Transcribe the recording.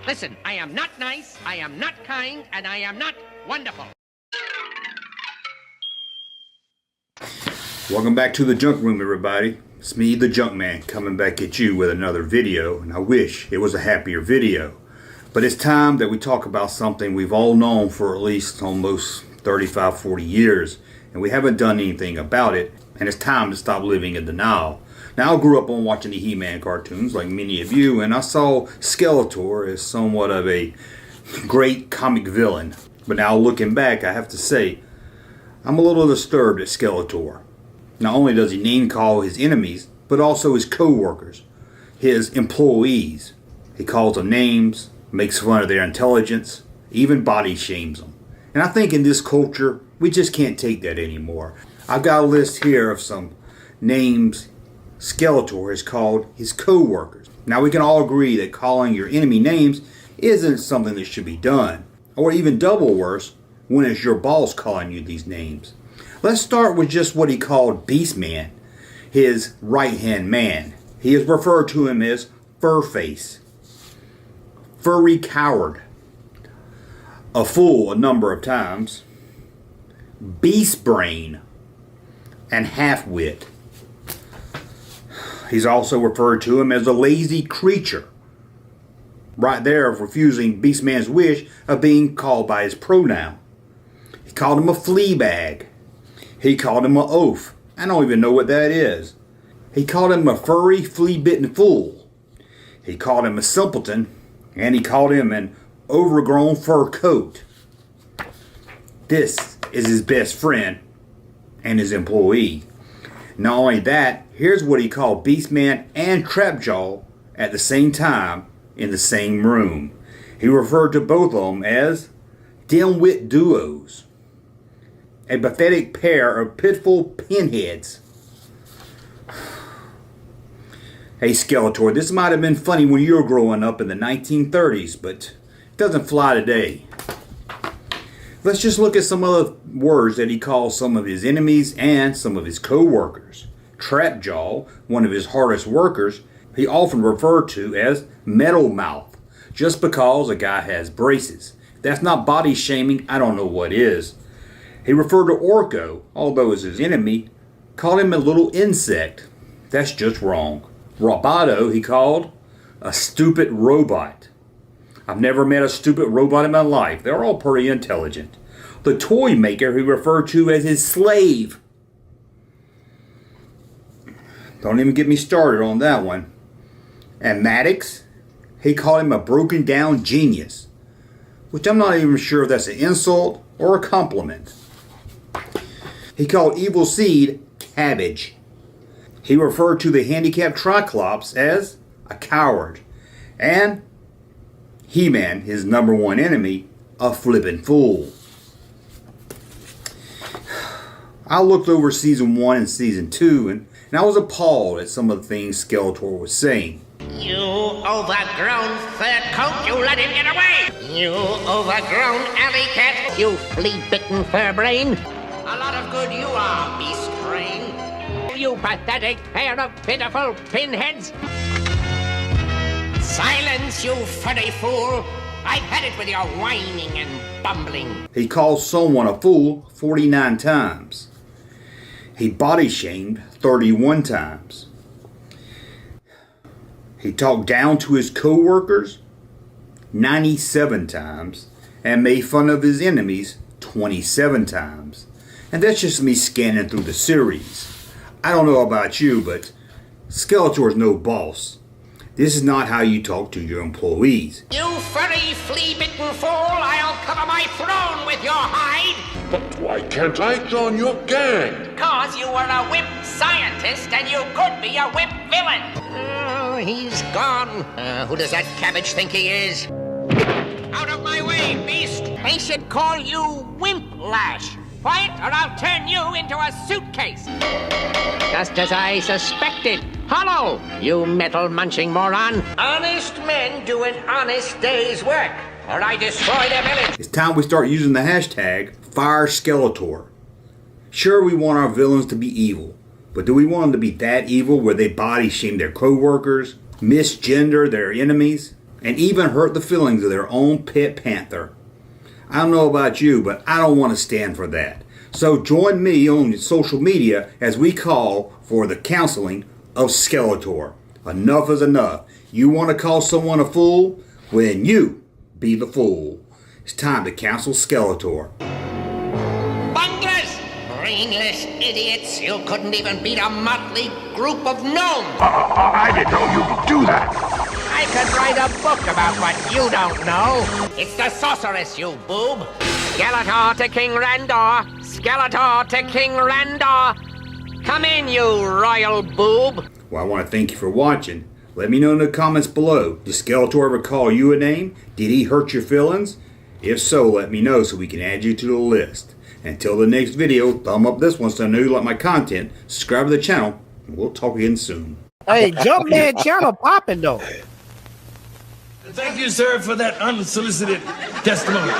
Listen, I am not nice, I am not kind, and I am not wonderful. Welcome back to the Junk Room, everybody. It's me, the Junkman, coming back at you with another video, and I wish it was a happier video. But it's time that we talk about something we've all known for at least almost 35, 40 years, and we haven't done anything about it, and it's time to stop living in denial. Now, I grew up on watching the He-Man cartoons, like many of you, and I saw Skeletor as somewhat of a great comic villain. But now, looking back, I have to say, I'm a little disturbed at Skeletor. Not only does he name call his enemies, but also his co-workers, his employees. He calls them names, makes fun of their intelligence, even body shames them. And I think in this culture, we just can't take that anymore. I've got a list here of some names Skeletor has called his co-workers. Now, we can all agree that calling your enemy names isn't something that should be done. Or even double worse, when it's your boss calling you these names. Let's start with just what he called Beastman, his right-hand man. He has referred to him as Furface, Furry Coward, a fool a number of times, Beast Brain, and Half-Wit. He's also referred to him as a lazy creature, right there of refusing Beastman's wish of being called by his pronoun. He called him a flea bag. He called him an oaf. I don't even know what that is. He called him a furry, flea-bitten fool. He called him a simpleton, and he called him an overgrown fur coat. This is his best friend and his employee. Not only that, here's what he called Beastman and Trapjaw at the same time in the same room. He referred to both of them as dim-wit duos. A pathetic pair of pitiful pinheads. Hey Skeletor, this might have been funny when you were growing up in the 1930s, but it doesn't fly today. Let's just look at some other words that he calls some of his enemies and some of his co-workers. Trapjaw, one of his hardest workers, he often referred to as Metal Mouth, just because a guy has braces. If that's not body shaming, I don't know what is. He referred to Orko, although as his enemy, called him a little insect. That's just wrong. Roboto he called a stupid robot. I've never met a stupid robot in my life. They're all pretty intelligent. The toy maker he referred to as his slave. Don't even get me started on that one. And Maddox, he called him a broken down genius, which I'm not even sure if that's an insult or a compliment. He called Evil Seed cabbage. He referred to the handicapped Triclops as a coward. And He-Man, his number one enemy, a flippin' fool. I looked over season 1 and season 2 and I was appalled at some of the things Skeletor was saying. You overgrown fur coat, you let him get away! You overgrown alley cat, you flea-bitten fur brain! A lot of good you are, beast brain! You pathetic pair of pitiful pinheads! Silence, you furry fool! I've had it with your whining and bumbling. He called someone a fool 49 times. He body shamed 31 times. He talked down to his co-workers 97 times and made fun of his enemies 27 times. And that's just me scanning through the series. I don't know about you, but Skeletor's no boss. This is not how you talk to your employees. You furry, flea-bitten fool, I'll cover my throne with your hide! But why can't I join your gang? 'Cause you were a whip scientist and you could be a whip villain! Oh, he's gone. Who does that cabbage think he is? Out of my way, beast! They should call you Wimplash. Quiet, or I'll turn you into a suitcase. Just as I suspected. Hollow, you metal-munching moron. Honest men do an honest day's work, or I destroy their village. It's time we start using the hashtag #FireSkeletor. Sure, we want our villains to be evil, but do we want them to be that evil where they body shame their co-workers, misgender their enemies? and even hurt the feelings of their own pet panther. I don't know about you, but I don't want to stand for that. So join me on social media as we call for the counseling of Skeletor. Enough is enough. You want to call someone a fool? Well, then you be the fool. It's time to counsel Skeletor. Bunglers! Brainless idiots! You couldn't even beat a motley group of gnomes! I didn't know you could do that. I could write a book about what you don't know. It's the sorceress, you boob. Skeletor to King Randor. Skeletor to King Randor. Come in, you royal boob. Well, I want to thank you for watching. Let me know in the comments below. Did Skeletor ever call you a name? Did he hurt your feelings? If so, let me know so we can add you to the list. Until the next video, thumb up this one so I know you like my content, subscribe to the channel, and we'll talk again soon. Hey, Junkman channel popping though. Thank you, sir, for that unsolicited testimony.